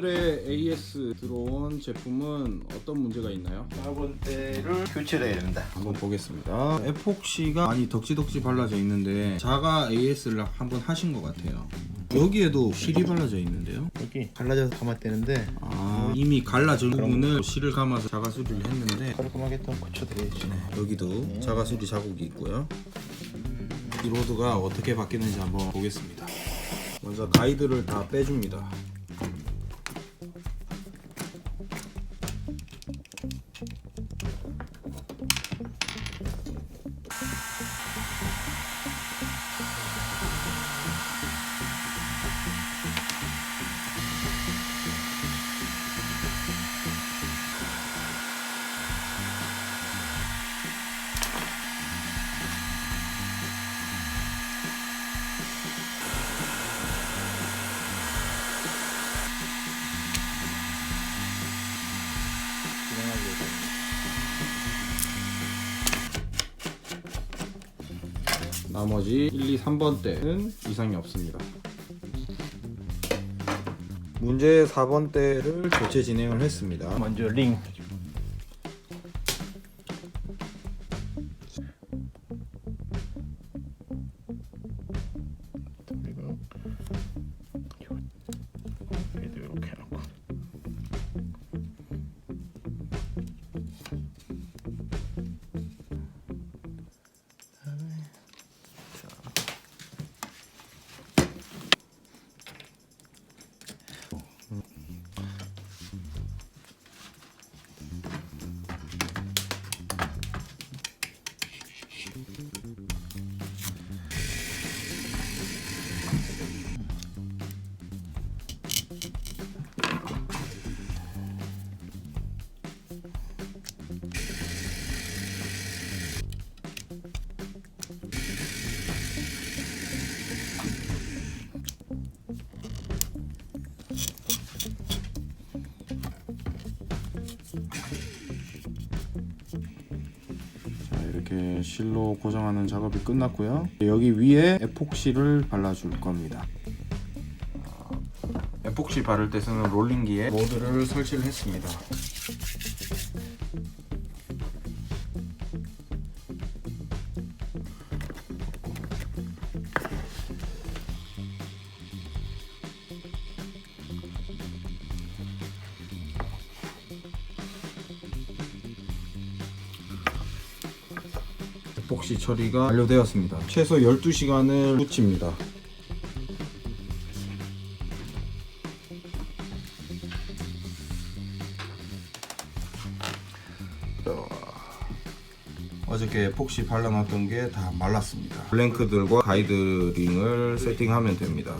오늘의 AS 들어온 제품은 어떤 문제가 있나요? 카본대를 교체를 해야 됩니다. 한번 보겠습니다. 에폭시가 많이 덕지덕지 발라져 있는데 자가 AS를 한번 하신 것 같아요. 여기에도 실이 발라져 있는데요. 여기 갈라져서 감았대는데 이미 갈라진 부분을 실을 감아서 자가수리를 했는데 깔끔하게 또 고쳐드려야지. 여기도 자가수리 자국이 있고요. 이 로드가 어떻게 바뀌는지 한번 보겠습니다. 먼저 가이드를 다 빼줍니다. 나머지 1, 2, 3번 대는 이상이 없습니다. 문제 4번 대를 교체 진행을 했습니다. 먼저 링. 그리고 얘도 이렇게 해놓고. 이렇게 실로 고정하는 작업이 끝났고요. 여기 위에 에폭시를 발라줄 겁니다. 에폭시 바를 때 쓰는 롤링기에 모드를 설치를 했습니다. 에폭시 처리가 완료되었습니다. 최소 12시간을 붙입니다. 어저께 에폭시 발라놨던 게 다 말랐습니다. 블랭크들과 가이드링을 세팅하면 됩니다.